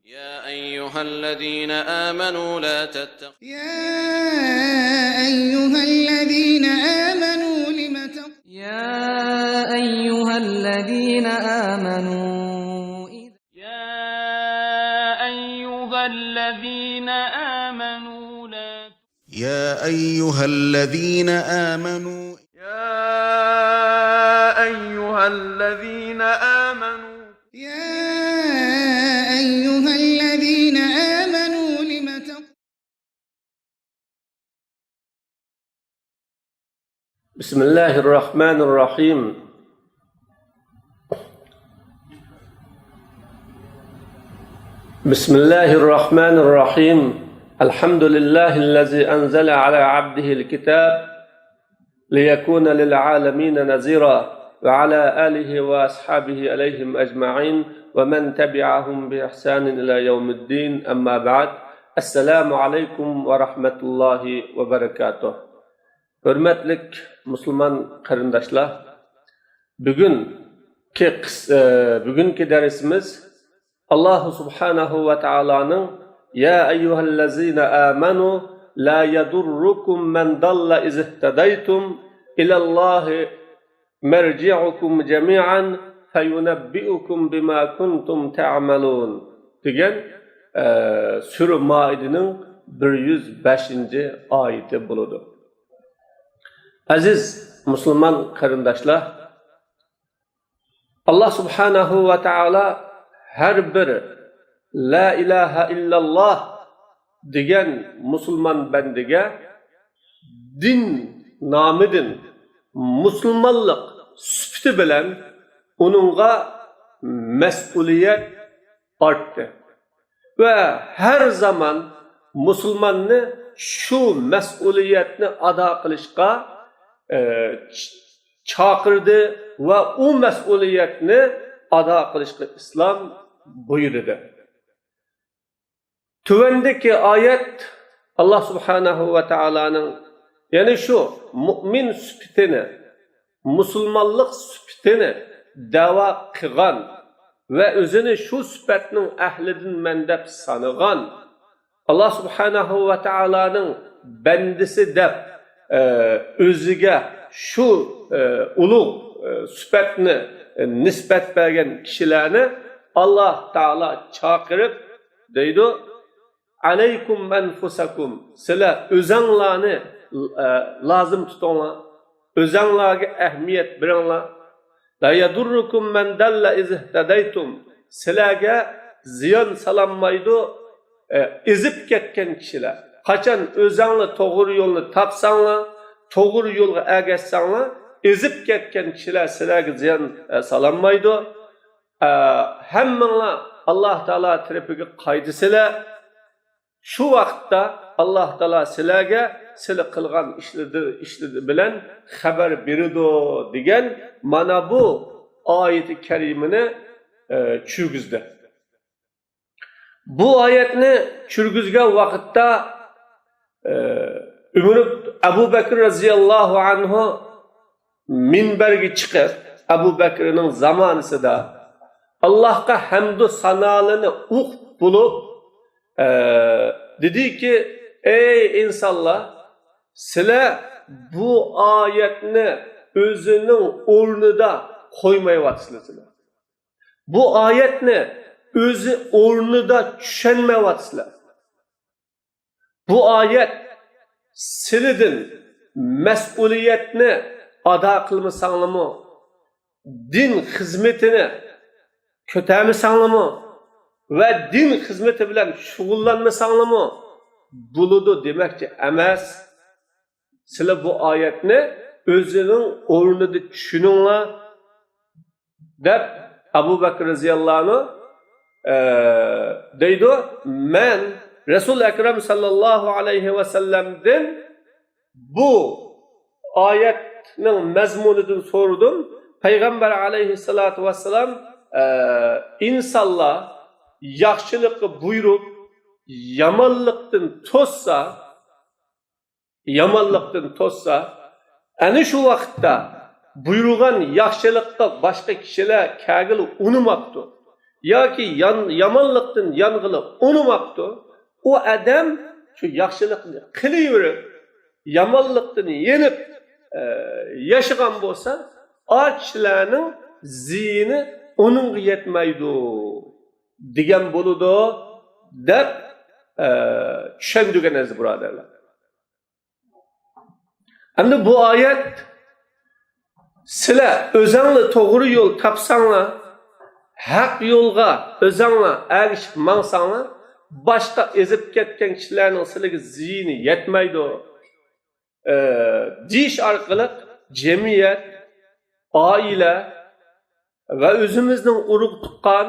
يا أيها الذين آمنوا لا تتقوا يا أيها الذين آمنوا يا أيها الذين آمنوا يا أيها الذين آمنوا لا يا أيها الذين آمنوا يا أيها الذين آمنوا يا أيها الذين آمنوا بسم الله الرحمن الرحيم بسم الله الرحمن الرحيم الحمد لله الذي أنزل على عبده الكتاب ليكون للعالمين نذيرا وعلى آله وأصحابه عليهم أجمعين ومن تبعهم بإحسان إلى يوم الدين أما بعد السلام عليكم ورحمة الله وبركاته. Hürmetlik Müslüman qarindoshlar, bugungi dersimiz Allah subhanahu ve taolaning Ya eyyuhallazina amanu la yadurrukum men dalla iz ihtadaytum ilallahi merci'ukum cemi'an feyunabbi'ukum bima kuntum ta'malun degan Sure Maide'nin 105. ayeti bo'ladi. Aziz Müslüman qarindoshlar, Allah subhanahu ve taala her bir la ilaha illalloh degan musulmon bandiga din nomidan musulmonlik sifati bilan uningga mas'uliyat ortdi ve her zaman musulmonni shu mas'uliyatni ado qilishga chaqirdi ve o mas'uliyatni ado qilishga islom buyurdi. Tuvandagi ayet Allah subhanahu ve taolaning yani şu mümin sifatini, musulmonlik sifatini da'vo qilgan ve o'zini şu sifatning ahlidan men deb sanagan Allah subhanahu ve taolaning bandisi deb o'ziga shu ulug' sifatni nisbat bergan kishilarni Allah Taala chaqirib deydi: "Alaykum anfusakum." Sizlar o'zinglarni lozim tutinglar, o'zinglarga ahamiyat beringlar. La yadurrukum man dalla iz ihtadaytum. Sizlarga ziyon salanmaydi ezib ketgan kishilar. Qachon o'zingni to'g'ri yo'lni topsanglar, to'g'ri yo'lga ergashsanglar, ezib ketgan kishilar sizlarga ziyon salanmaydi. Hammanglar Allah Taala tarafiga qaydisizlar. Shu vaqtda Allah Taala sizlarga sizlar qilgan ishlar bilan xabar beradi degan mana bu oyati karimani tushirgizdi. Bu ayetni tushirgizgan vaqtda Abu Bakr radhiyallohu anhu minberga chiqib, Abu Bakrning zamonasida Allohga hamd va sanolarni o'qib bo'lib dediki: "Ey insonlar, sizlar bu oyatni o'zining o'rnida qo'ymayapsizlar. Bu oyatni o'zi o'rnida tushunmayapsizlar. Bu ayet sizlardan mas'uliyatni ado qilmasanglarmi, din xizmatini ko'tarmasanglarmi va din xizmati bilan shug'ullanmasanglarmi bo'ladi demakchi emas. Sizlar bu oyatni o'zining o'rnida tushuninglar" deb Abu Bakr roziyallohu anhu deydi: "Men Resul Ekrem sallallahu aleyhi ve sellem'den bu ayetinin mezmunidan sordum. Peygamber aleyhissalatu vesselam insanlar yaxshilikni buyurup yamanlıktan tossa ana şu vaqtda buyurgan yaxshilikqa boshqa kishilar kagil unumapti. yoki yomonlikdan yong'ili unumapti, u odam shu yaxshilikni qilaverib, yomonlikdan yenib yashagan bo'lsa, o kishilarning ziyni uningga yetmaydi degan bo'ladi deb tushundirgan aziz birodarlar. Endi bu oyat sizlar o'zingni to'g'ri yo'l topsanglar, haq yo'lga o'zinglar erishib mansanglar, boshqa ezib ketgan kishilarning sizlarga ziyni yetmaydi deyish orqali jamiyat, oila va o'zimizning urug' tuqqan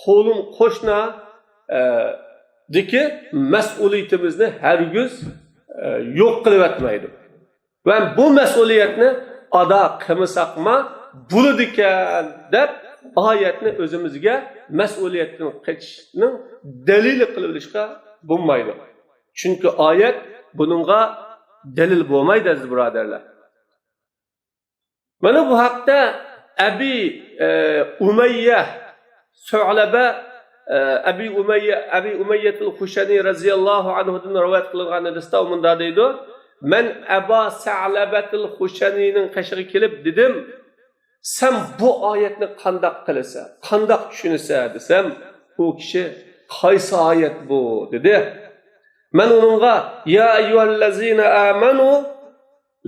qo'lim qo'shna deki mas'uliyatimizni hargiz yo'q qilib etmaydi. Va bu mas'uliyatni ado qilmasaqma bo'ladi ekan deb oyatni o'zimizga mas'uliyatdan qochishning dalili qilinishga bo'lmaydi. Chunki oyat buningga dalil bo'lmaydi aziz birodarlar. Mana bu haqda Abi Umayya Su'laba Abi Umayya al-Khushani radhiyallohu anhudan rivoyat qilingan hadisda unda deydi: "Men Aba Sa'labatul Khushanining qashig'iga kelib dedim, sen bu oyatni qandoq qilsa, qandoq tushunsa desam, u kishi qaysi oyat bu dedi. Men uningga ya ayyuhallazina amanu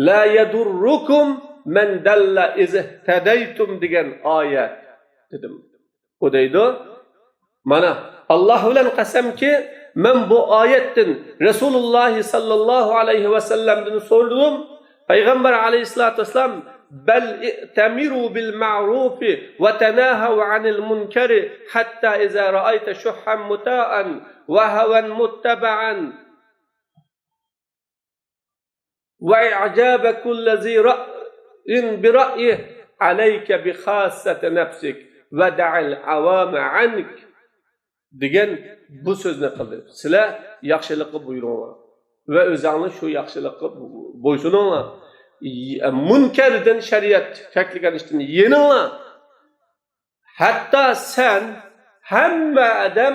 la yadurrukum men dalla iz tadaytum degan oyat dedim. O deydi, mana Alloh bilan qasamki, men bu oyatdan Rasululloh sallallohu alayhi va sallamdan so'radim. Payg'ambar alayhisolatu vasallam bal i'tamiru bil ma'rufi va tanahaw 'anil munkari hatta iza ra'ayta shuhhan muta'an wa hawan muttaba'an wa i'jaba kulli zi ra'in bi ra'yihi 'alayka bi khassati nafsik va da'al 'awama 'ank degan bu so'zni qildi. Sizlar yaxshilikni buyuringlar va o'zingni shu yaxshilikka bo'ysuninglar. Munkardan shariat taklagan ishdan yeninglar. Hatto sen hamma odam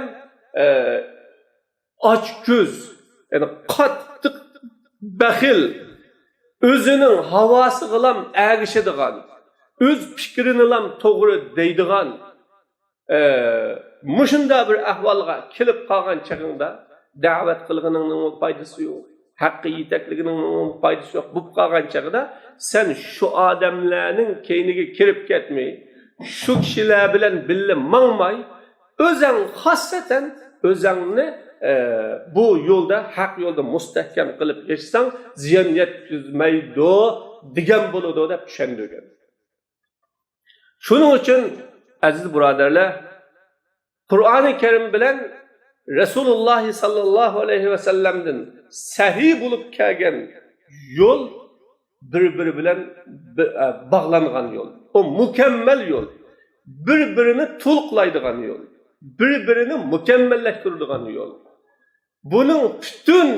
ochko'z, ya'ni qattiq baxil, o'zining havosiga ham ergishadigan, o'z fikrini ham to'g'ri deydigan mushunda bir ahvolga kelib qolgan chaqingda da'vat qilganingning foydasi yo'q. Haqqi yetakligining foydasi yo'q. Bu qolgan chaqida sen shu odamlarning keyniga kirib ketmay, shu kishilar bilan birga mangmay, o'zing xossatan o'zingni bu yo'lda, haq yo'lda mustahkam qilib yashasang, ziyon yetkazmaydi degan bo'ladi deb tushundirgan. Shuning uchun aziz birodarlar, Qur'oni Karim bilan Rasululloh sallallohu alayhi va sallamdan sahih bo'lib kelgan yo'l bir-biri bilan bog'langan yo'l. O mukammal yo'l. Bir-birini to'liqlaydigan yo'l. Bir-birini mukammallashtiradigan yo'l. Buning butun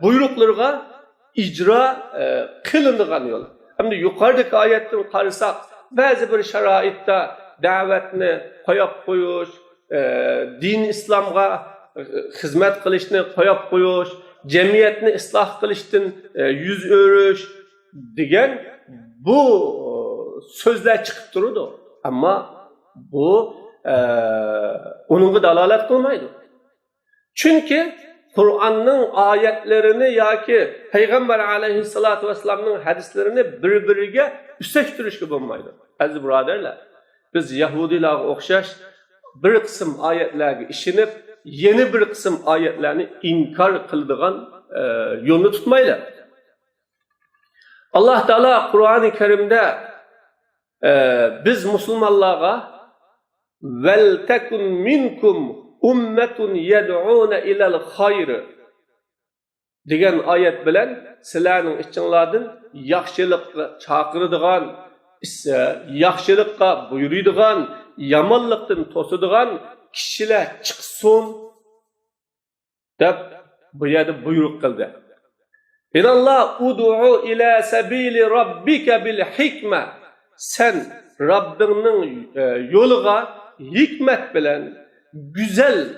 buyruqlarga ijro qilinadigan yo'l. Hamda yuqoridagi oyatdan qarasak, ba'zi bir sharoitda da'vatni qo'yib qo'yish, din islomga xizmat qilishni qo'yib qo'yish, jamiyatni isloh qilishdan yuz o'rish degan bu so'zlar chiqib turadi. Ammo bu uningga dalolat qilmaydi. Chunki Qur'onning oyatlarini yoki payg'ambar alayhisolatu vasallamning hadislarini bir-biriga ushlashtirishga bo'lmaydi. Aziz birodarlar, biz Yahudilarga o'xshash bir qism oyatlarga ishinib, yeni bir qism oyatlarni inkor qiladigan yo'lni tutmaylar. Alloh taolo Qur'oni Karimda biz musulmonlarga vel takun minkum ummatun yad'una ilal khayr degan oyat bilan sizlarning ichinglardan yaxshilikka chaqiradigan, yaxshilikqa buyuradigan, yomonlikdan to'sadigan kishilar chiqsin deb bu yerda buyruq qildi. İnallah ud'u ila sabili rabbika bil hikma. Sen Rabbinin yo'liga hikmet bilen, güzel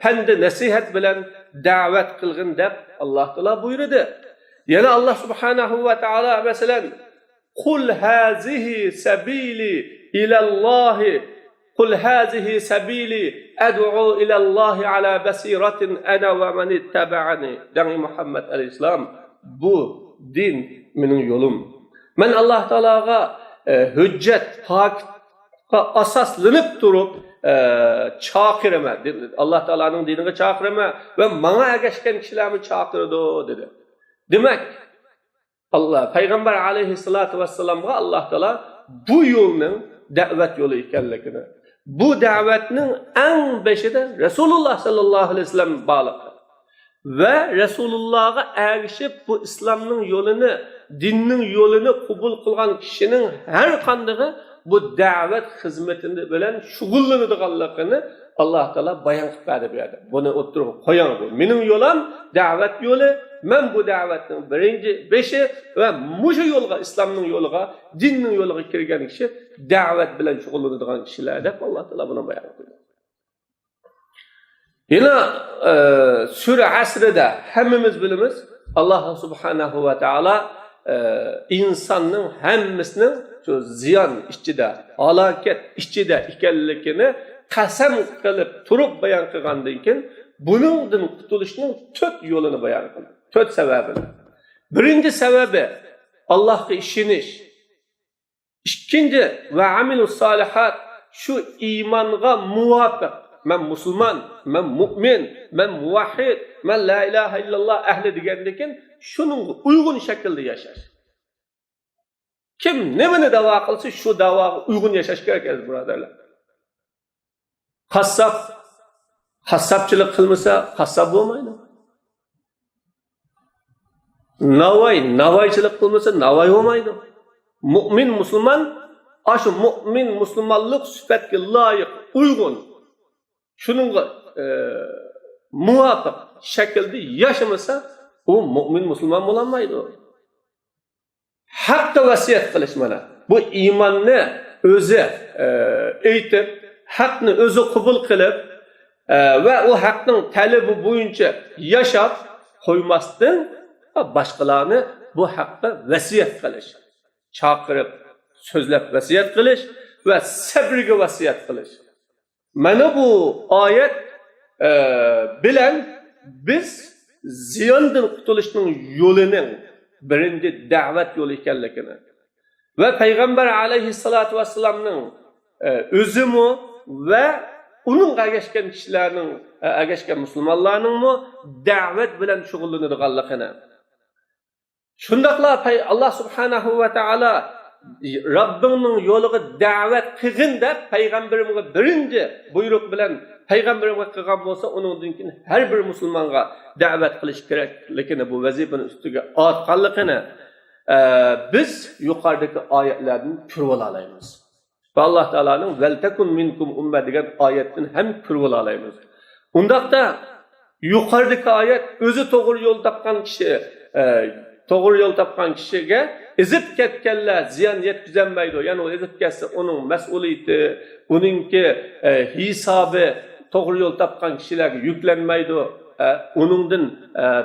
pende nasihat bilen davet kılgın deb Allah Teala buyurdu. Yana Allah Subhanahu ve Taala mesela kul hazihi sabili ilallahi kul hazihi sabili ad'u ilallahi ala basiratin ana ve men ittaba'ani dendi Muhammed Aleyhisselam. Bu din benim yolum. Men Allah Teala'ga hüccet, hakka asaslanıp durup çakırma. Allah Teala'nın dinine çakırma ve bana ergeçken kişilerimi çakırdı dedi. Demek Allah Peygamber Aleyhissalatu vesselam'a Allah Teala bu yolun davet yolu ekanligini, bu davetning en beşide Resulullah sallallahu aleyhi ve sellem bağlı. Ve Resulullah'a erişip bu İslam'ın yolunu, dinning yolunu kabul kılgan kişinin her kandığı bu davet hizmetinde bilen şugullanadiganligini Allah Teala bayan qilib berdi. Buni o'tirib qo'ying bu. Mening yo'lim davet yo'li. Men bu davetning birinchi beshi va mushu yo'lga, islomning yo'liga, dinning yo'liga kirgan kishi davet bilan shug'ullanadigan kishilar deb Allah Teala buni bayon qildi. Yana sura Asrida hammamiz bilamiz Allah Subhanahu va Taala insonning hammasining shu ziyon ichida, halokat ichida ekanligini qasam qilib turib bayon qilgandan keyin buningdan qutulishning 4 yo'lini bayon qildi. 4 sababini. Birinchi sababi Allohga ishonish. Ikkinchi va amilus solihat shu iymonga muvofiq. Men musulmon, men mu'min, men muvahhid, men la ilaha illalloh ahli degandan keyin shuning uyg'un shaklda yashash. Kim nimani da'vo qilsa shu da'voga uyg'un yashash kerak aziz birodarlar. Qassobchilik qilmasa qassob bo'lmaydi. Navoiychilik qilmasa navoiy bo'lmaydi. Mu'min musulmon ashu mu'min musulmonlik sifatga loyiq, uyg'un shuningga muvofiq shaklda yashamasa u mu'min musulmon bo'lolmaydi. Haqqa vasiyat qilish mana. Bu iymonni o'zi aytib, haqni o'zi qabul qilib va u haqning talabi bo'yicha yashab qo'ymasdan boshqalarni bu haqda vasiyat qilish, chaqirib, so'zlab vasiyat qilish va sabrga vasiyat qilish. Mana bu oyat bilan biz ziyondan qutulishning yo'lining birinchi da'vat yo'li ekanligini va payg'ambar alayhissalatu vassalamning o'zimi va uning ergashgan kishilarning, ergashgan musulmonlarning da'vat bilan shug'ullanadiganligini. Shundaqla Allah Subhanahu va Taala Rabbingning yo'liga da'vat qilgin deb payg'ambarimga birinchi buyruq bilan payg'ambarimga qilgan bo'lsa, uningdan keyin har bir musulmonga da'vat qilish kerakligini, bu vazifani ustiga ortganligini biz yuqoridagi oyatlardan ko'rib olamiz. Va Alloh taolaning val takun minkum umma degan oyatdan ham ko'rib olamiz. Undaqda yuqoridagi oyat o'zi to'g'ri yo'l topgan kishi, to'g'ri yo'l topgan kishiga ezib ketganlar ziyon yetkazolmaydi. Ya'ni u ezib ketsa uning mas'uliyati, uningki hisobi to'g'ri yo'l topgan kishilarga yuklanmaydi. Uningdan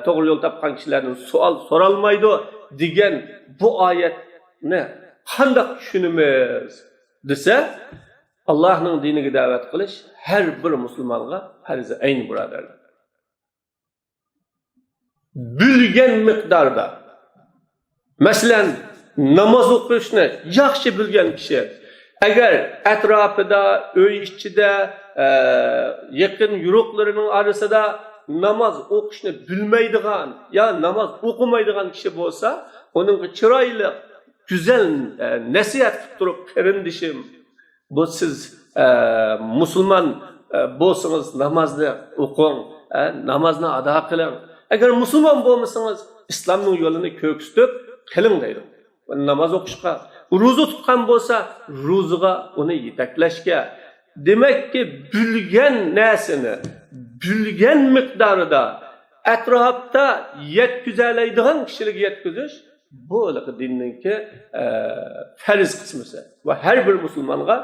to'g'ri yo'l topgan kishilardan savol so'ralmaydi degan bu oyatni qanday tushunamiz desa, Allohning diniga da'vat qilish har bir musulmonga farz ayni birodarlar. Bilgan miqdorda, masalan, namoz o'qishni yaxshi bilgan kishi agar atrofida, uy ichida, yaqin yo'qlarining orasida namoz o'qishni bilmaydigan yo namoz o'qimaydigan kishi bo'lsa, uning chiroyli, güzel nasihat qilib turib, qarindishim, bu siz musulmon bo'lsangiz namozni o'qing, namozni ado qiling. Agar musulmon bo'lmasangiz islomning yo'lini ko'ksitib qiling deydi. Namoz o'qishga, ro'za tutgan bo'lsa, ro'zaga uni yetaklashga. Demakki, bilgan narsani bilgan miqdorida atrofda yetkazoladigan kishiga yetkazish bu dinninki farz qismisi va har bir musulmonga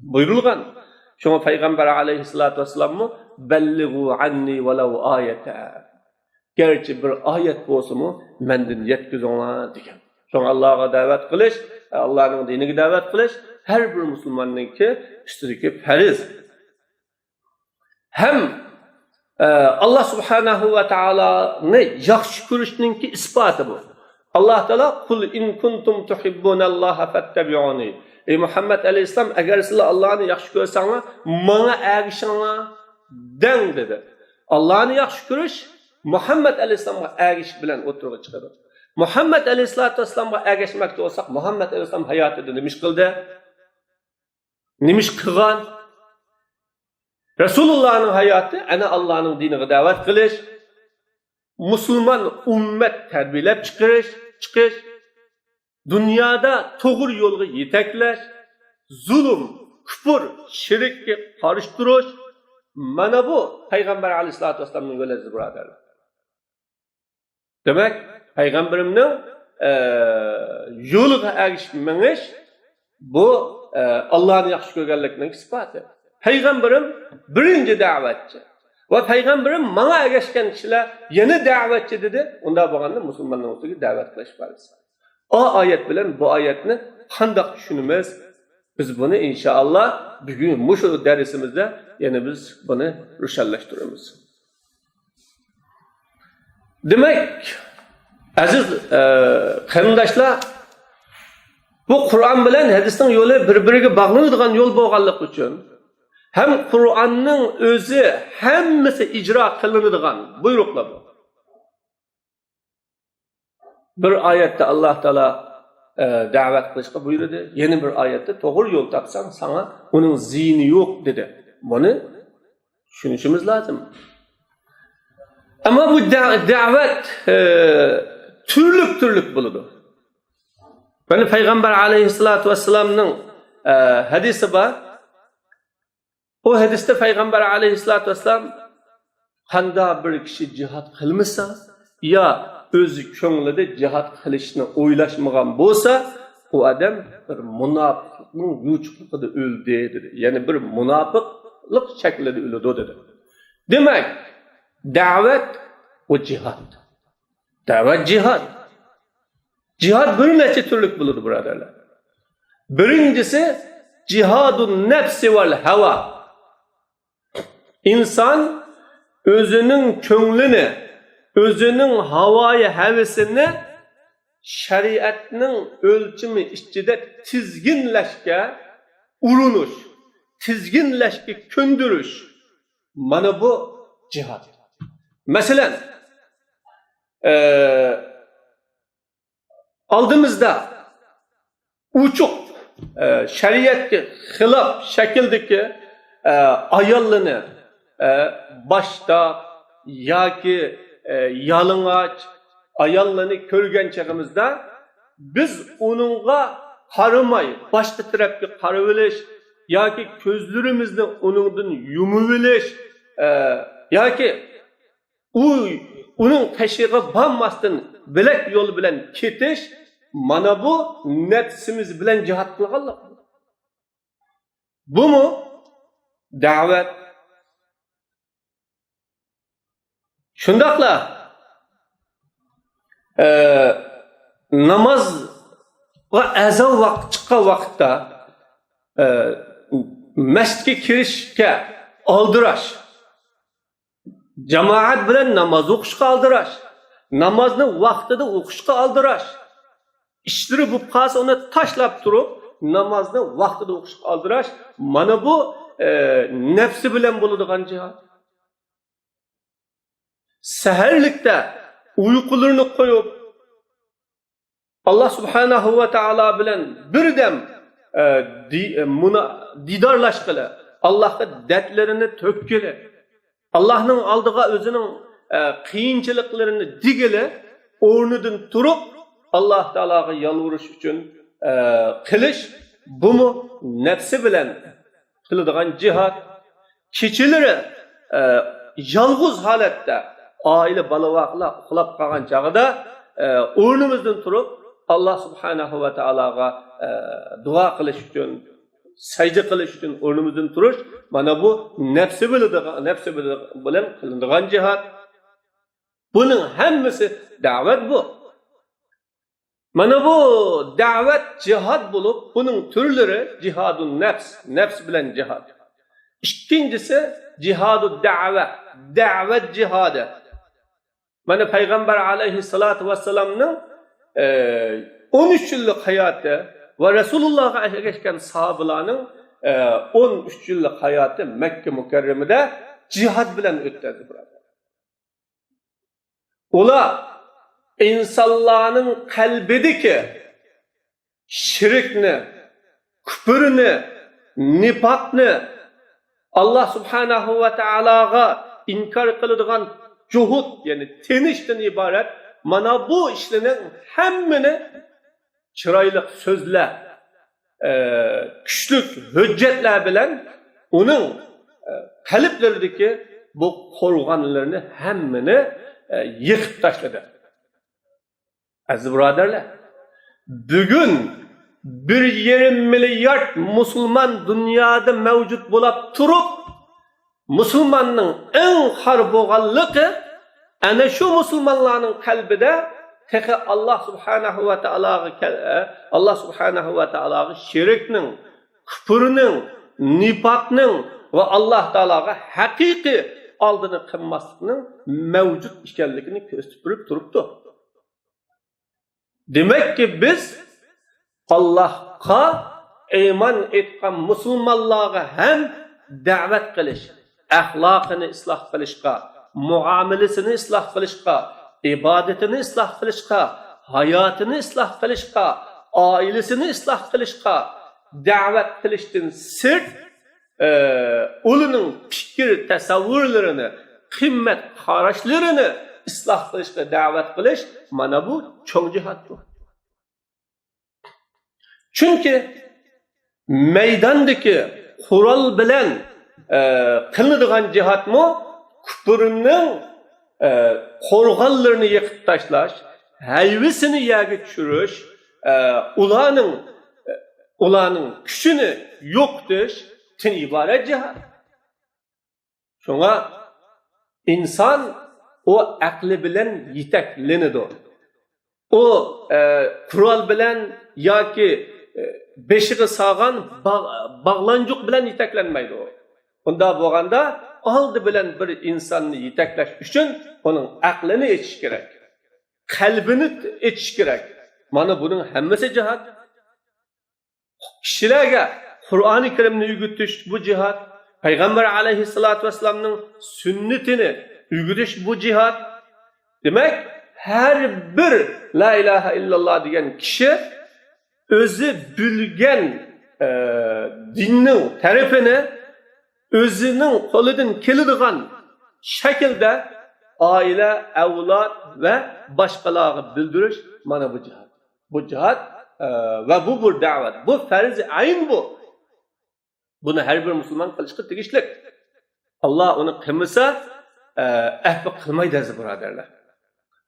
buyurilgan. Şoňa Peýgamber aleyhissalatu vesselam belligu anni walau ayata. Gerçi bir ayet bolsumy menden yetkiziňlar diýen. Şoňa Allah'a davet kılıç, Allah'ın dinine davet kılıç her bir Müslümanınki üstündeki feriz. Hem Allah subhanahu ve ta'ala'nı yaxşı görüşninki ispatı bu. Allah Teala kul in kuntum tuhibbunallaha fattabi'uni. Ey Muhammed aleyhisselam eğer sizler Allah'ını yaxşı görseňler, maňa ägişiňler deň dedi. Allah'ını yaxşı görüş Muhammed aleyhisselam'a ägiş bilen oturga çykady. Muhammed aleyhissalatu vesselam'a ägeşmekde olsak, Muhammed aleyhisselam hayatyda nimiş kıldı? Nimiş kılgan? Resulullah'ın hayatı, ana Allah'ın dinine davet kılış, Müslüman ümmet terbiyelep çıkış, dünyada doğru yolu yetekler, zulüm, küfür, şirkki karıştırış, mana bu Peygamber aleyhissalatu vesselam'ın yolezi buradarlar. Demek, Peygamberimnin yoluga erişmemiş, bu Allah'ın yaxşı görgenlikinin ispatı. Peygamberim birinci davetçi. Ve Peygamberim maňa erişken kişiler yeni davetçi dedi. Onda bolganda Müslümanlar oturup davet kılış barsa. O ayet bilen bu ayetni qanday düşünümiz? Biz bunu inşallah bugün muşu dersimizde yani biz bunu rüşelleştiririz. Demek aziz qarindoshlar, bu Qur'on bilan hadisning yo'li bir-biriga bog'lanadigan yo'l bo'lganligi uchun hem Qur'onning o'zi hammasi ijro qilinadigan buyruqlar bu. Bir oyatda Alloh taolo da'vat qilishga buyurdi, yeni bir oyatda to'g'ri yo'l topsang sana uning ziyni yo'q dedi. Buni tushunishimiz lozim. Ama bu davet türlük buludu. Yani Peygamber aleyhissalatu vesselam'nın hadisi var. O hadiste Peygamber aleyhissalatu vesselam qanda bir kişi cihat kılmışsa ya özü köңlüde cihat kılışını oylaşmagan bolsa o adam bir münafıklık yuçukluğunda öldü dedi. Yani bir münafıklık şeklinde öldü dedi. Demek davet o cihad. Davet cihad. Cihad bir neçe türlük bulur buradarlar. Birincisi cihadun nefsi vel hava. İnsan özünün köңlünü, özünün havayı hevesini şeriatning ölçümü içinde tizginleşke urunuş, tizginleşke köndürüş. Mana bu cihad. Mesela aldığımızda uçuk şeriatga xilaf şekildeki ayallını başta yoki yalıngaç ayallını körgen çağımızda biz onunla qaramay başta tarafga qarab olish yoki ko'zlarimizni onundan yumib olish yoki uning tashig'i bormasdan bilak yo'l bilan ketish, mana bu nefsimiz bilan jihad qilganlik. Bu mu da'vat? Shundaqla namoz va azon vaqti chiqqan vaqtda masjidga kirishga oldirash, jamoat bilan namoz o'qishga oldirash, namozni vaqtida o'qishga oldirash, ishlari bu qolsa uni tashlab turib namozni vaqtida o'qishga oldirash, mana bu nafsi bilan bo'ladigan jihad. Saharlikda uyqularni qo'yib Allah subhanahu va taala bilan birdam didorlashqili, Allohga dardlarini to'kkili, Allohning oldiga o'zining qiyinchiliklarini digili, o'rnidan turib Alloh taologa yalvurish uchun qilish, bu mu nafsi bilan qiladigan jihad. Kechalari yolg'iz holatda oila bolavaqlar uxlab qolgan chog'ida o'rnimizdan turib Alloh subhanahu va taologa duo qilish uchun, sajda qilish uchun o'rnimizdan turish, mana bu nafsi bilan qilinadigan jihad. Buning hammasi da'vat bu. Mana bu da'vat jihad bo'lib, buning turlari jihadun nafs bilan jihad. İkincisi cihadu da'vat cihadı. Mana Peygamber aleyhissalatu vesselam'ın 13 yıllık hayatı ve Resulullah'a geçken sahabalarının 13 yıllık hayatı Mekke mükerremede cihad bilen öttirdi burada. Ola insanların kalbideki şirkni, küfürni, nifakni Allah subhanahu ve ta'alaga inkar kılıdığan cuhud, yani tenişten ibaret, mana bu işlerin hemmini çıraylık sözler, güçlük hüccetler bilen onun kalplerindeki bu korganlarını hemmini yıkıp taşladı. Aziz braderler, bugün 1,5 milyar Müslüman dünyada mevcut bulup turup, Müslümanın en harboğallığı, ana şu Müslümanların kalbide teki Allah subhanahu ve ta'ala şirknin, küfürünün, nifakının ve Allah Teala'ga hakiki aldığını kılmasının mevcut işgallikini gösterip duruptu. Demek ki biz Allah'a iman etken Müslümanlığa hem davet kılış, ahlakını ıslah kılışka, muamelesini ıslah kılışka, ibadetini ıslah kılışka, hayatını ıslah kılışka, ailesini ıslah kılışka, davet kılıştın sırt, onun fikir tasavvurlarını, kıymet haraçlarını ıslah kılışka, davet kılış, mana bu çok cihatdır. Çünkü meydandaki kural bilen kılınadigan cihat mı? Küfürünün korgallarını yıkıp taşlaş, hayvisini yerge düşürüş, ulanın güçünü yok düş, tin ibaret cihat. Şuna insan o aklı bilen yeteklenidir. O kural bilen ya ki beşiği sağan bağlancık bilen yeteklenmeydi o. Onda boğanda aldı bilen bir insanı yetekleş üçün onun aklını etiş gerek. Kalbini etiş gerek. Mana bunun hemmesi cihat. Kişilerge Kur'an-ı Kerim'ni ügütüş bu cihat. Peygamber aleyhissalatü vesselam'ın sünnetini ügütüş bu cihat. Demek her bir la ilahe illallah diyen kişi özü bilgen dinnin tarafını özünün koludan keladigan şekilde aile, evlat ve başkalarına bildiriş mana bu cihat. Bu cihat ve bu bir davet. Bu farz-ı ayn bu. Bunu her bir Müslüman kılışkı tegişlik. Allah onu kılmasa ehbi kılmaydı aziz braderler.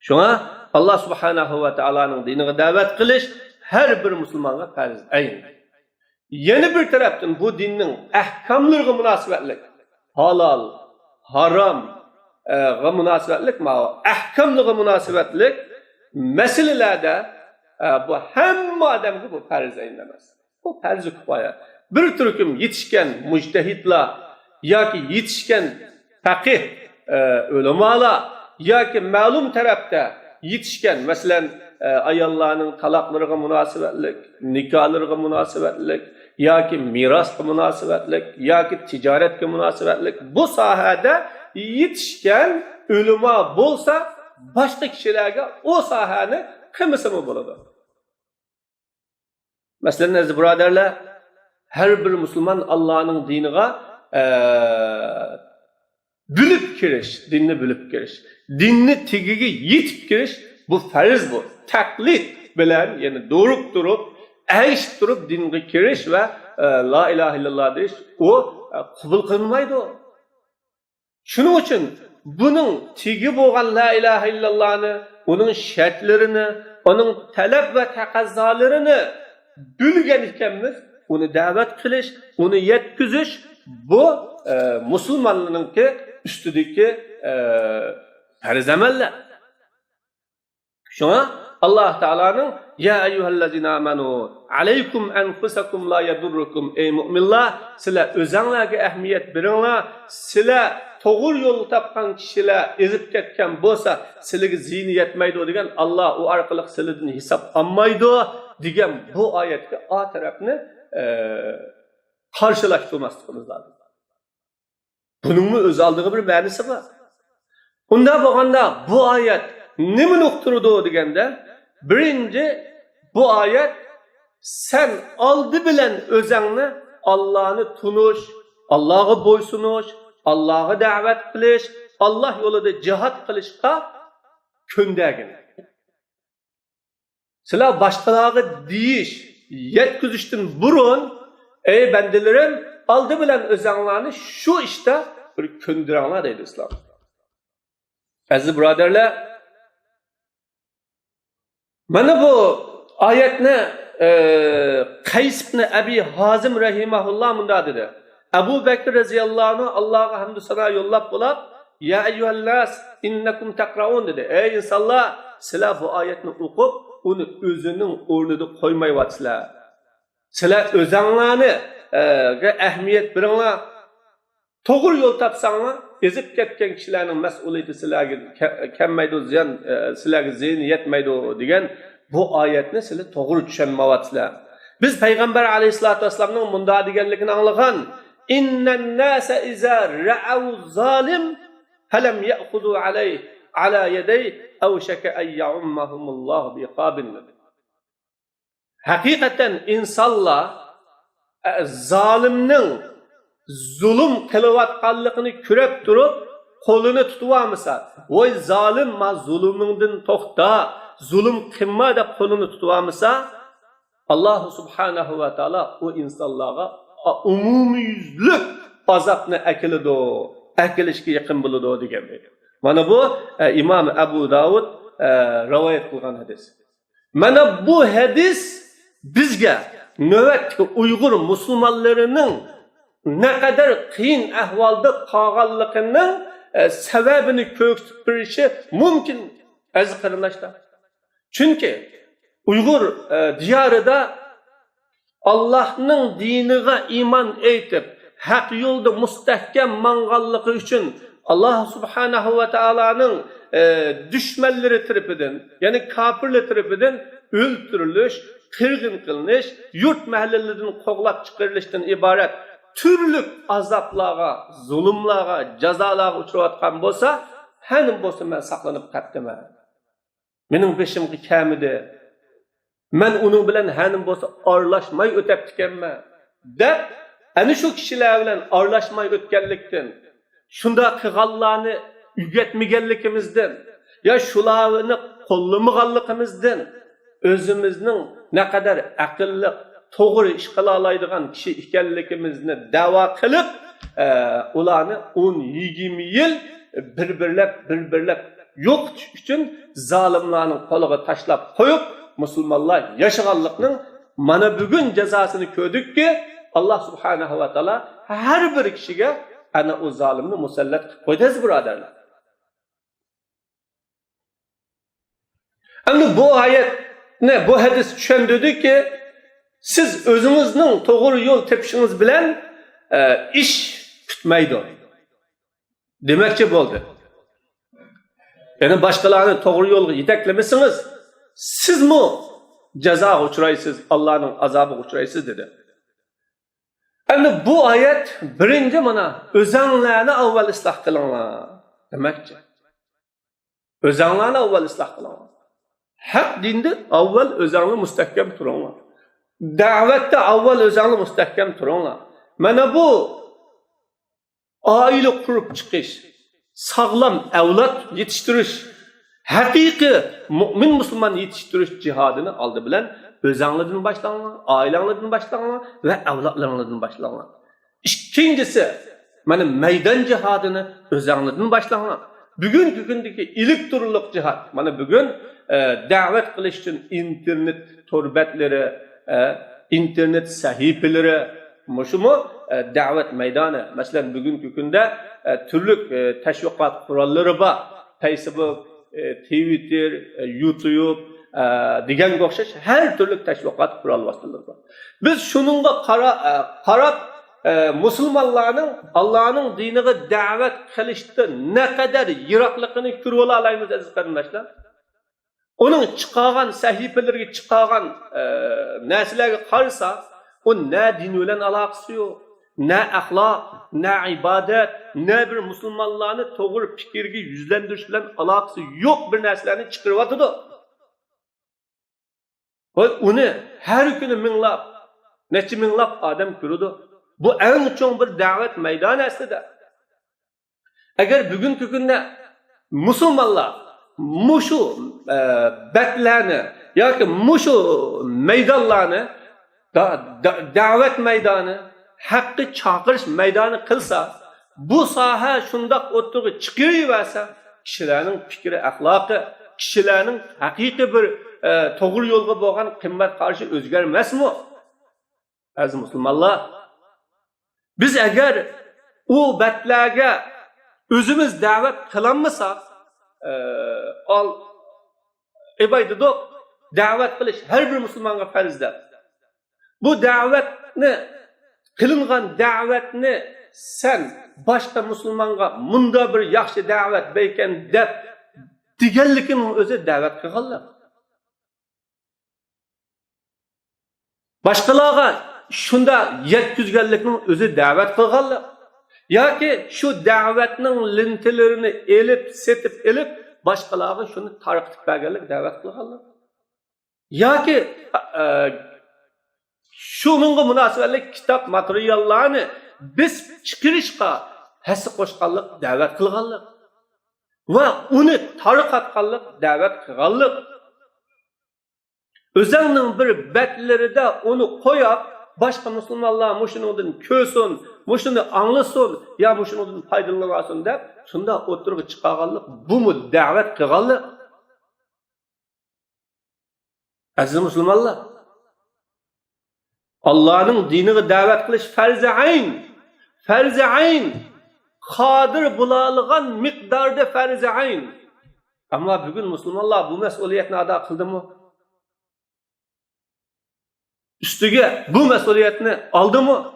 Şuna Allah subhanahu ve ta'ala'nın dinine davet kılış her bir Müslümana farz ayn. Yeni bir taraftan bu dinin ahkamlarına münasebetlik, halal, haram münasebetlik, ahkamlarına münasebetlik meselelerde bu hem adamı bu farz ayn demez. Bu farz-ı kifaya. Bir türküm yetişken müctehidler, ya ki yetişken fakih ulemalar, ya ki malum tarafta yetişken mesela ayollarning talaqlariga munosabatlik, nikohlariga munosabatlik, yoki mirosga munosabatlik, yoki tijoratga munosabatlik bu sohada yetishgan ulamo bo'lsa, boshqa kishilarga o sohani qilmasa bo'ladi. Masalan, aziz birodarlar, her bir Müslüman Allah'ın diniga bilip kirish, dinni bilip kirish, dinni tegiga yetib kirish bu farz bu. Taklit bilen yani doğrup durup, ayşip durup dinge kiriş ve la ilahe illallah deyiş o kabul kılmaydı o. Şunun için bunun tegi boğan la ilahe illallah'ını, onun şartlarını, onun talep ve takazzalarını bilgen ikemiz uni da'vat qilish, uni yetkizish bu musulmonlarningki ustidagi farz amallar. Shuna Alloh taolaning ya ayyuhallazina amanu alaykum anfusakum la yadurrukum ey mu'minlar sizlar o'zinglarga ahamiyat beringlar sizlar to'g'ri yo'l topgan kishilar ezib ketgan bo'lsa sizlarga ziyni yetmaydi degan Alloh u orqali sizlardan hisob olmaydi degan bu oyatga o tarafni qarshilashtirmasligimiz lozim. Buning o'z oldiga bir ma'nosi bor. Unda bo'lganda bu oyat nimani uqtirdi deganda birinchi bu oyat sen oldi bilan o'zingni Allohni tunish, Allohga bo'ysunish, Allohga da'vat qilish, Alloh yo'lida jihad qilishga ko'ndagin. Sizlar boshqalarga deyish, yetkazishdan burun ey bandalarim oldi bilan o'zinglarni shu ishda bir ko'ndiranglar deydi Islom. Aziz birodarlar, mana bu oyatni Qays ibn Abi Hazim rahimahulloh munda dedi. Abu Bakr radhiyallohu anhu Allohga hamd sano yo'llab bo'lib, ya ayyuhallas innakum taqraun dedi. Ey insonlar, sizlar bu oyatni o'qib, uni o'zining o'rnida qo'ymayapsizlar. Sizlar o'zinglarni ga ahamiyat beringlar. To'g'ri yo'l topsanglar, ezib ketgan kishilarning mas'uliyati sizlarga kelmaydi, ziyon sizlarga ziyni yetmaydi degan bu oyatni sizlar to'g'ri tushunmayapsizlar. Biz payg'ambar alayhisolatu vasallamning bunda deganligini anglagan. Innan nasa iza ra'u zalim falam ya'khudhu alayhi ala yaday aw shaka ay ya'ummahumulloh biqabin. Haqiqatan insonlar zalimning zulm qilayotganligini ko'rib turib, qo'lini tutib olmasa, voy zolim ma zulmingdan to'xta, zulm qilma deb qo'lini tutib olmasa, Alloh subhanahu va taolo u insonlarga umumiyuzlik azobni akilishga yaqin bo'ladi degan. Mana bu Imom Abu Davud rivoyat qilgan hadis. Mana bu hadis bizga navbatdagi Uyg'ur musulmonlarining naqadar qiyin ahvolda qolganligining sababini ko'rsatib berishi mumkin aziz qarindoshlar. Chunki Uyg'ur diyorida Allohning diniga iymon etib, haq yo'lda mustahkam manganligi uchun Alloh subhanahu va taolaning dushmanlari tarafidan, ya'ni kofirlar tarafidan o'ldirilish, qirg'in qilinish, yurt mahallalardan qo'g'lab chiqarilishdan iborat turli azoblarga, zulmlarga, jazolarga uchrayotgan bo'lsa, hanim bo'lsa men saqlanib qatdiman. Mening beshimga kamida men uning bilan hanim bo'lsa aralashmay o'tib ekanman deb ana shu kishilar bilan aralashmay o'tganlikdan, shunda qilganlarni uyatmaganligimizdan, ya shularni qo'llamaganligimizdan o'zimizning naqadar aqlli to'g'ri ish qila oladigan kishi ekanligimizni da'vo qilib, ularni 10-20 yil bir-birlab yo'qotish uchun zolimlarning qo'liga tashlab qo'yib, musulmonlar yashaganlikning mana bugun jazosini ko'rdikki, Alloh subhanahu va taolo har bir kishiga ana o zolimni musallat qilib qo'ydi birodarlar. Endi bu oyatni, bu hadis tushundirdiki, siz o'zingizning to'g'ri yo'l tepishingiz bilan ish tutmaydi demakchi bo'ldi. Ya'ni boshqalarni to'g'ri yo'lga yetaklamasangiz, sizmi jazoga uchraysiz, Allohning azobiga uchraysiz dedi. Endi bu oyat birinchi mana o'zinglarni avval isloh qilinglar demakchi. O'zinglarni avval isloh qilinglar. Haq dinda avval o'zingni mustahkam turinglar. Da'vatda avval o'zingni mustahkam turinglar. Mana bu oila qurib chiqish, sog'lom avlod yetishtirish, haqiqiy mu'min musulmon yetishtirish jihodini oldi bilan o'zinglardan boshlanglar, oilanglardan boshlanglar va avlodlaringlardan boshlanglar. Ikkinchisi, mana maydon jihodini o'zinglardan boshlanglar. Bugungi kundagi elektronlik jihod, mana bugun da'vat qilish uchun internet turbatlari, internet sahifeleri, muşumu davet meydanı. Mesela bugünkü günde türlü teşvikat kuralları var. Facebook, Twitter, YouTube, degan o'xshash her türlü teşvikat kural vasıtaları var. Biz şununla qarab musulmonlarning Allah'ın diniga davet qilishda ne kadar yiroqligini ko'rib olamiz aziz qarindoshlar. Onun chiqargan sahifelerga chiqargan narsalarga qarasa, o ne din bilan aloqasi yo'q, ne axloq, ne ibodat, ne bir musulmonlarni to'g'ri fikrga yuzlantirish bilan aloqasi yo'q bir narsalarni chiqaryotdi. Ve onu her günü minglab, neçe minglab adam görüyordu. Bu en çok bir davet meydanı aslında. Eğer bugünkü günde Müslümanlar muşu betlerini ya ki muşu meydanlarını davet meydanı, hakkı çağırış meydanı kılsa, bu saha şundak oturup çıkıyorsa, kişilerin fikri, ahlakı, kişilerin hakiki bir to'g'ri yo'lga bo'lgan qimmat qarshi o'zgarmasmi? Aziz musulmonlar, biz agar u batlarga o'zimiz da'vat qilolmasak, ibodatda da'vat qilish har bir musulmonga farzdir. Bu da'vatni qilingan da'vatni sen boshqa musulmonga munda bir yaxshi da'vat bekan deb deganligini o'zi da'vat qilganlar. Başkalarga şunda yetkizganlikning o'zi da'vat qilganlar yoki shu da'vatning lintilarini elib setib elib boshqalarga shuni tarqatib berganlik da'vat qilganlar yoki shuningga munosabatli kitob materiallarni biz chiqarishga hassa qo'shganlik da'vat qilganlar va uni tarqatganlik da'vat qilganlar. Özünün bir betlerinde onu koyup başka Müslümanlar muşunun kösün, muşunu anlasın ya muşunun faydalanmasın de şunda oturup çıkarganlık bu mu davet kılganlık? Aziz Müslümanlar, Allah'ın dinine davet kılış farz-ı ayn, farz-ı ayn, kadir bulalığın miktarda farz-ı ayn. Ama bugün Müslümanlar bu mesuliyetini ada kıldı mı? Üstüge bu mesuliyetini aldı mı?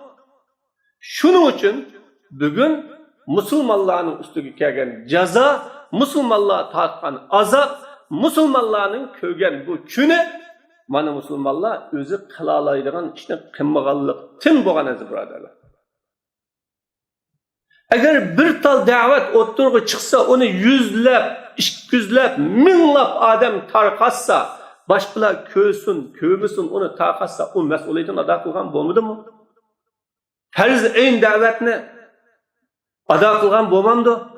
Şunun için bugün Müslümanların üstüge gelgen ceza, Müslümanlar tartkan azap, Müslümanların kögen bu küne, mana Müslümanlar özü kılalaydıgan işini kımmagallık tim boğan azı buradarlar. Eğer bir tal davet oturgu çıksa onu yüzlep, işküzlep, minlap adam tarkatsa, başkalar köysün, köymüsün, onu takatsa, o mesuliyetini ada kılgan bo'lmadi mı? Farz ayn davetini ada kılgan bo'lmamdı?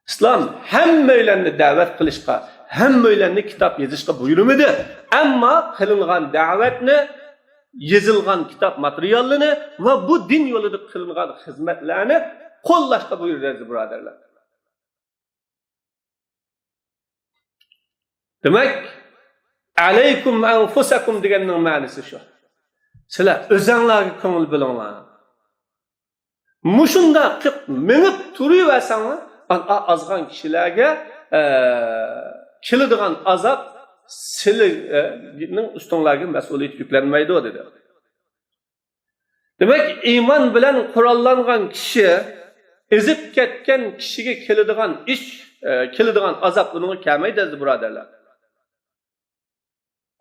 İslam hammalarni davet qilishga, hammalarni kitap yozishga buyurmadi. Ammo qilingan davetni, yozilgan kitap materialini va bu din yo'lida qilingan xizmatlarni qo'llashga buyurdi, birodarlar. Demek, aleykum enfusakum deganning ma'nosi shu. Sizlar o'zinglarga ko'ngil bilinglar. Mushunda qilib minib turaversanglar, azg'an kishilarga keladigan azab sizlarning ustinglarga mas'uliyat yuklanmaydi dedi. Demek, iymon bilan qurollangan kishi ezib ketgan kishiga keladigan ish, keladigan azab uning kelmaydi, birodarlar.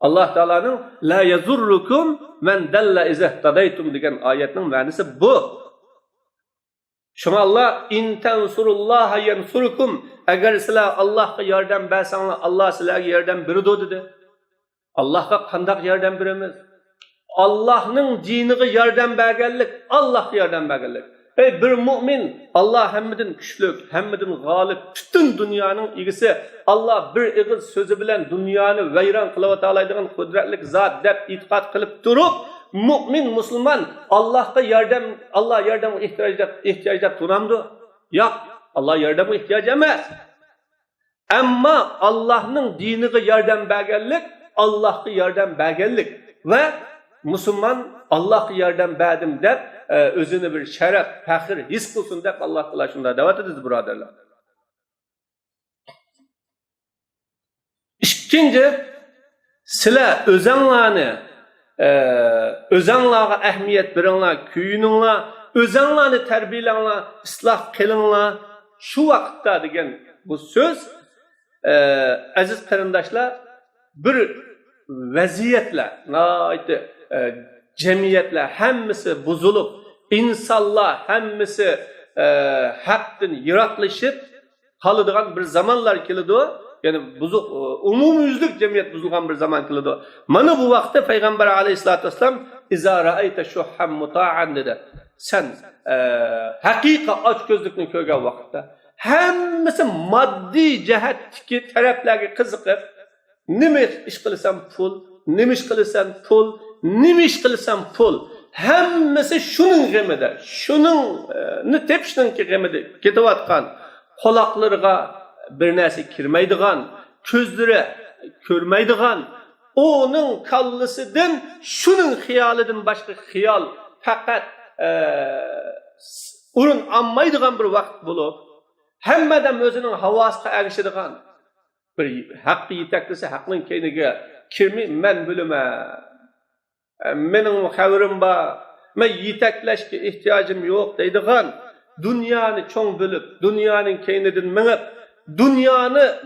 Allah Teala'nın la yazurrukum men dalla izahtadaytum degan oyatning ma'nosi bu. Şuna Allah in tansurullaha yansurukum, agar sizlar Allohga yordam bersanglar, Allah sizlarga yordam beradi dedi. Allohga qanday yordam beramiz? Allohning diniga yordam berganlik, Allohga yordam berganlik. Ey bir mu'min, Allah hammadan kuchlik, hammadan g'olib, butun dunyoning egisi, Allah bir ig'iz so'zi bilan dunyoni vayron qilib oladigan qudratlik zot deb e'tiqod qilib turib, mu'min musulmon Allohga yordam, Allah yordamga ehtiyoj deb turamdi? Yo'q, Allah yordamga ehtiyoj emas. Ammo Allohning diniga yordam berganlik, Allohga yordam berganlik va Müslüman Allah'a yardım berdim dep özünü bir şeref, fəxir his kılsın dep Allah Teala şunda davet ediz buraderler. İkinci, sizler özənglarga ehmiyet veringlar, küyüninglar, özənglarni terbiyelanglar, ıslah kılinglar. Şu vakitte degen bu söz aziz qarindoshlar bir vaziyetler, cemiyetler hammasi buzulup, insanlar hammasi haqdan yiroqlashib qoladigan bir zamanlar keladi. Yani umumyüzlük cemiyet buzulgan bir zaman keladi. Mana bu vaqtda Peygamber Aleyhisselatü Vesselam "İza ra'ayta şuhhan muta'an" dedi. Sen haqiqa ochko'zlikni ko'rgan vaqtda hammasi moddiy jihatdagi taraflarga qiziqib, nima ish qilsam pul, nima ish qilsam pul, nima ish qilsam pul, hammasi shuning g'amida, shuningni tepishninki g'amida ketayotgan, quloqlariga bir narsa kirmaydigan, ko'zlari ko'rmaydigan, onun kallisidan, şunun xiyalidan başka xiyal faqat urun anmaydigan bir vaqt bulup, hammadan özünün havasına erişidigan bir haqqı yetaklisi haqqının keyniga kirmey, men bilime, mening xabarim bor, men yetaklashga ehtiyojim yo'q deydigan, dunyoni cho'ng bilib, dunyoning keynidan minib,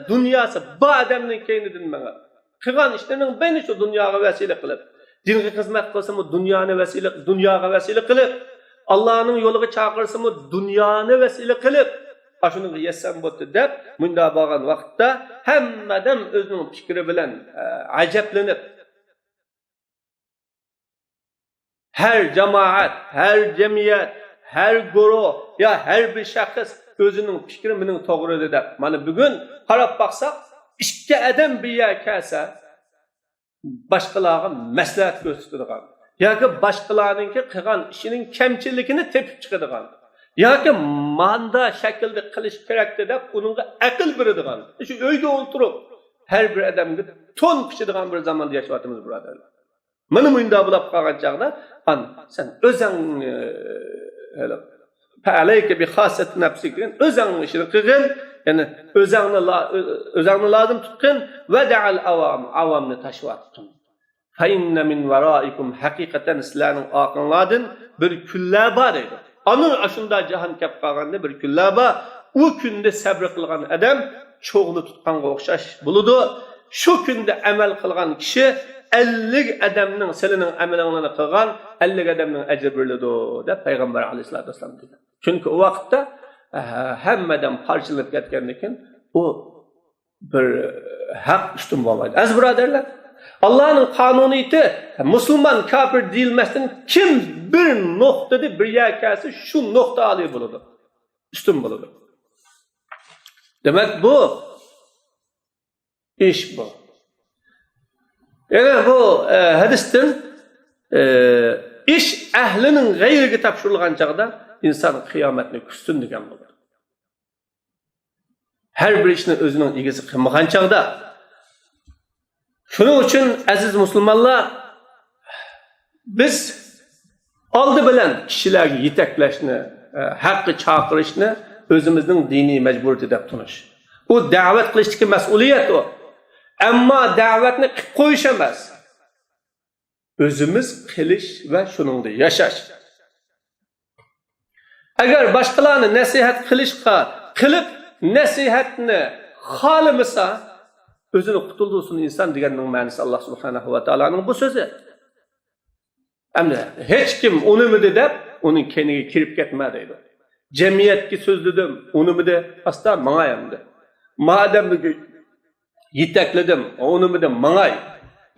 dünyası bu adamning keynidan minib, qilgan ishlarining beni shu dunyoga vasila qilib, dinga xizmat qilsam dunyoga vasila qilib, Allah'ın yo'liga chaqirsam dunyoni vasila qilib, ashunga yetsam bo'ldi deb, bunda bo'lgan vaqtda hammadan o'zining fikri bilan ajablanib, her cemaat, her cemiyet, her guruh ya her bir şahıs özünün fikri mening to'g'ri dedi. Mana bugun qarab baqsaq, ikki adam bir yer kelsa, başqalarga maslahat ko'rsatadigan, yoki başqalarninki qilgan ishining kamchiligini tepib chiqadigan, yoki manda shaklda qilish kerak deb uningga aql beradigan, shu uyda o'tirib har bir odamga to'n pichadigan bir zamonda yashayapmiz birodarlar. Mana bunda bo'lib qolgan chaqda, sen o'zing alayka bi xasat nafsik degan o'zingni ishini qilgin, ya'ni o'zingni lozim tutqin va da'al avamni tashvatqin. Fa inna min waraikum haqiqatan sizlarning orqanglardan bir kunlar bor edi. Ana ashunda jahon kep qolganda bir kunlar bor. U kunda sabr qilgan odam cho'g'ni tutqanga o'xshash bo'ladi. Shu kunda amal qilgan kishi 50 adamning silining amalini qilgan 50 adamning ajri beriladi deb Payg'ambar Aleyhisselatü Vesselam dedi. Çünkü o vaqtda hammadan parçalanib ketgandan o bir haq ustun bo'lmaydi. Az birodarlar, Allah'ın kanuniyeti Müslüman kafir deyilmesden kim bir noktada bir yer kelsa şu nokta alıyor buludu. Üstün buludu. Demek bu iş bu. Yani bu hadisten iş ehlinin gayrıga topshirilgan chaqda inson qiyomatni kutsin degan bo'ladi. Har bir ishni o'zining egasi qilmagan chaqda. Shuning uchun aziz musulmonlar, biz oldi bilan kishilarga yetaklashni, haqqi chaqirishni o'zimizning diniy majburiyati deb tunish. Bu da'vat qilishdagi mas'uliyat o. Ammo da'vatni qilib qo'yish emas. Özümüz qilish va shuningda yashash. Agar boshqalarni nasihat qilishga qilib nasihatni xohlamasa, o'zini qutuldirsin inson deganning ma'nosi Allah subhanahu va taolaning bu so'zi. Endi hech kim unimidi deb uning keniga kirib ketma deydi. Jamiyatga so'zladim, unimidi asta mangayamdi. Madamni yetakladim, unimidi mangay.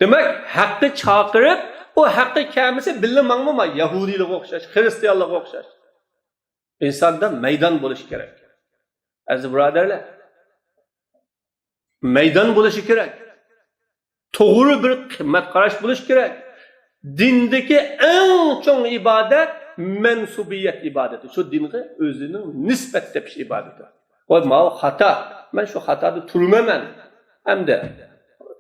Demek haqqı çaqirib, o haqqı kamisi billi mangmama Yahudilik o'xshash, Hristiyanlik o'xshash. İnsanda meydan bo'lishi kerak. Aziz birodarlar, meydan bo'lishi kerak. To'g'ri bir qimmat qarash bo'lishi kerak. Dindagi eng cho'ng ibodat mansubiyat ibadeti. Shu dinga o'zining nisbat tepish ibadeti. O xato. Men shu xatoda turmayman. Hamda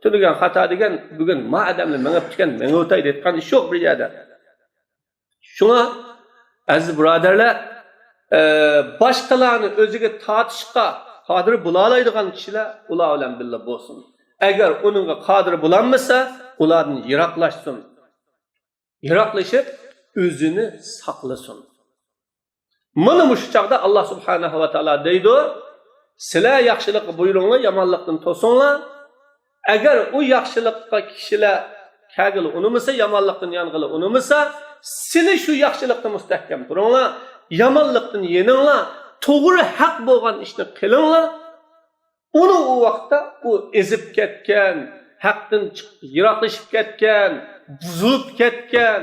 tunigan xato degan bugun ma odamlar mengib chiqqan menga o'tay deyotgan ish yo'q bir yerda. Shunga aziz birodarlar, boshqalarni o'ziga tortishga qodir bo'la oladigan kishilar ular bilan birga bo'lsin. Agar uningga qodir bo'lolmasa, ulardan yiroqlashsin. Yiroqlashib o'zini saqlasin. Mana shu chaqda Alloh subhanahu va taolo deydi: "Sizlar yaxshilikni buyuringlar, yomonlikdan to'singlar. Agar u yaxshilikqa kishilar kagil unimasa, yomonlikdan yong'ili unimasa, sizlar shu yaxshilikda mustahkam turinglar, yomonlikdan yeninglar, to'g'ri haq bo'lgan ishni qilinglar." Uni u vaqtda u ezib ketgan, haqdan yiroqlashib ketgan, buzilib ketgan,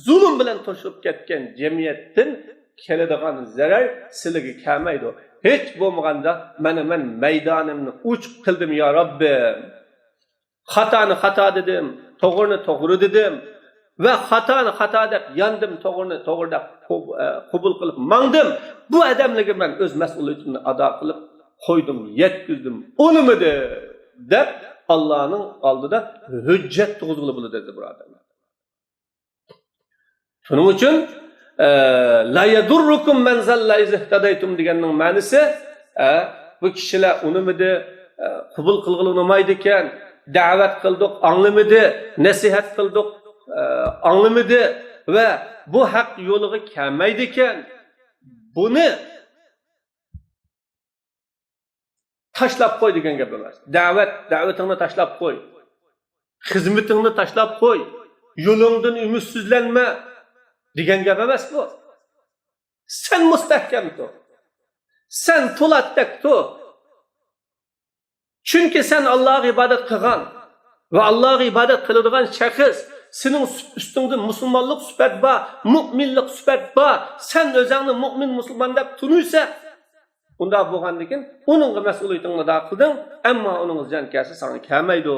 zulm bilan to'shib ketgan jamiyatdan keladigan zarar sizlarga kelmaydi. Hech bo'lmaganda mana men maydonimni uch qildim ya Robbim. Xatoni xato dedim, to'g'rini to'g'ri dedim va xatoni xato deb yandim, to'g'rini to'g'ri deb qabul qilib mangdim. Bu odamlarga men o'z mas'uliyatimni ado qilib qo'ydim, yetkizdim. Unimidi deb Allohning oldida hujjat tug'izg'ili bo'ladi dedi birodarlar. Shuning uchun la yadurrukum man zalla izdadaytum deganning ma'nosi bu kishilar unimidi qabul qilg'ili unmaydi ekan, da'vat qildik, anglamadi, nasihat qildik, anglamadi va bu haq yo'liga kelmaydi ekan. Buni tashlab qo'y degan gap emas. Da'vatingni tashlab qo'y. Xizmatingni tashlab qo'y. Yo'lingdan umidsizlanma degan gap emas bu. Sen mustahkam tur. Sen po'latdek tur. Chunki sen Allohga ibodat qilgan va Allohga ibodat qiladigan shaxs, sening ustingda musulmonlik sifat bor, mu'minlik sifat bor. Sen o'zingni mu'min musulmon deb tunuysa, unda bo'lgandan keyin uning mas'uliyatingni ado qilding, ammo uning jankasi sana kelmaydi.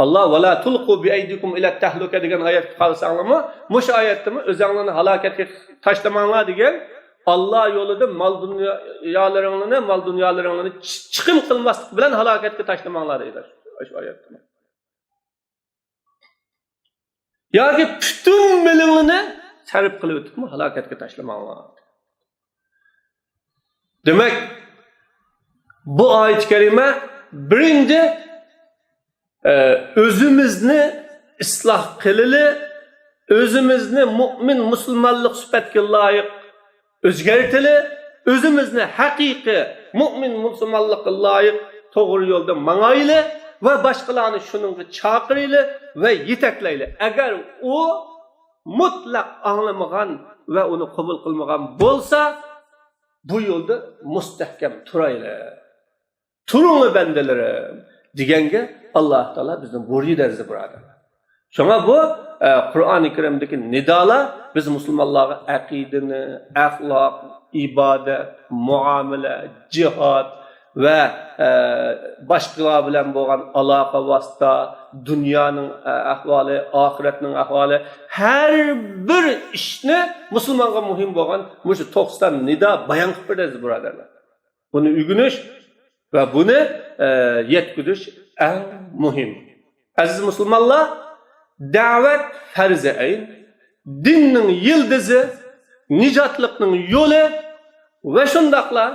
Allah va la tulqu bi aydikum ila tahluka degan oyat qolsanglarmi, o'sha oyatdami o'zinglarni halokatga tashlamanglar degan Allah yo'lida mol dunyolaringni chiqim qilmaslik bilan halokatga tashlamanglar deydi o'sha oyatda. Yoki butun milingni sarf qilib o'tibmi halokatga tashlamanglar. Demak, bu oyat kalima birinchi o'zimizni isloh qilili, o'zimizni mu'min musulmonlik sifatga loyiq o'zgartili, o'zimizni haqiqiy mu'min musulmonlikka loyiq to'g'ri yo'lda mangayli va boshqalarni shuningga chaqirayli va yetaklayli. Agar u mutlaq anglamagan va uni qabul qilmagan bo'lsa, bu yo'lda mustahkam turayli. Turinglar bandalarim deganga Alloh taolo bizni buyurdi birodarlar. Shunga bu Qur'oni Karimdagi nidolar biz musulmonlarga aqidani, axloq, ibodat, muomala, jihad va boshqalar bilan bo'lgan aloqa vasita, dunyoning ahvoli, oxiratning ahvoli, har bir ishni musulmonga muhim bo'lgan shu 90 nido bayon qilib berdi birodarlar. Buni o'rganish va buni yetkizish eng muhim. Aziz musulmonlar, da'vat farzi ayn, dinning yildizi, nijotlikning yo'li va shundaqla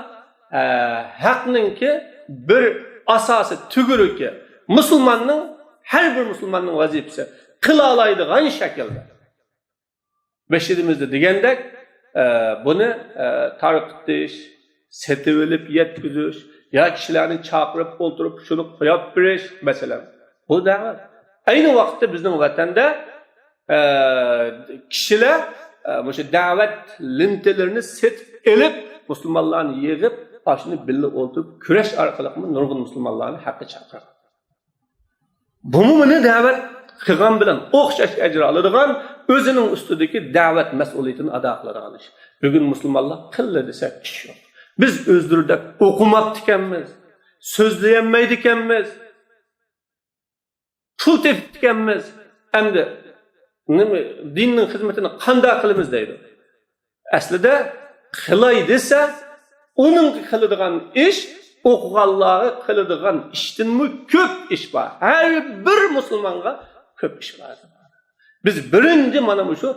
haqningki bir asosi tuguruki musulmonning har bir musulmonning vazifasi qila oladigan shaklda. Beshidimizda degandek buni tarqitish, setib olib yetkizish, ya kishilarni chaqirib o'ltirib shuni qo'yib berish masalan. Bu da'vat. Ayni vaqtda bizning vatanda kishilar o'sha da'vat lintalarini setib elib musulmonlarni yig'ib, ashuni birga o'ltirib kurash orqali nurg'un musulmonlarni haqqa chaqiradi. Bu meni da'vat qilgan bilan o'xshash ajr oladigan, o'zining ustidagi da'vat mas'uliyatini ado qiladigan ish. Bugun musulmonlar qildi desak ish yo'q. Biz o'zdirdak o'qimabdi ekanmiz, so'zlayolmaydi ekanmiz, pul tepib ekanmiz. Endi nima dinning xizmatini qanday qilamiz deydi. Aslida qilay desa, uning qiladigan ish o'qiganlarga qiladigan ishdanmi ko'p ish bor. Har bir musulmonga ko'p ish bor. Biz birinchi mana shu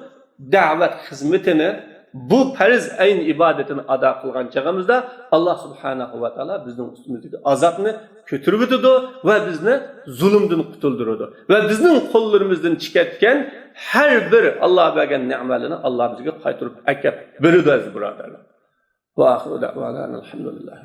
da'vat xizmatini, bu farz ayn ibodatini ado qilgan chog'imizda Alloh subhanahu va taolo bizning ustimizdagi azobni ko'tarib o'tadi va bizni zulmdan qutuldiradi. Va bizning qo'llarimizdan chiqayotgan har bir Alloh bergan ne'matlarni Alloh bizga qaytarib akab beradi, birodarlar. Va oxiru da'vana alhamdulillah.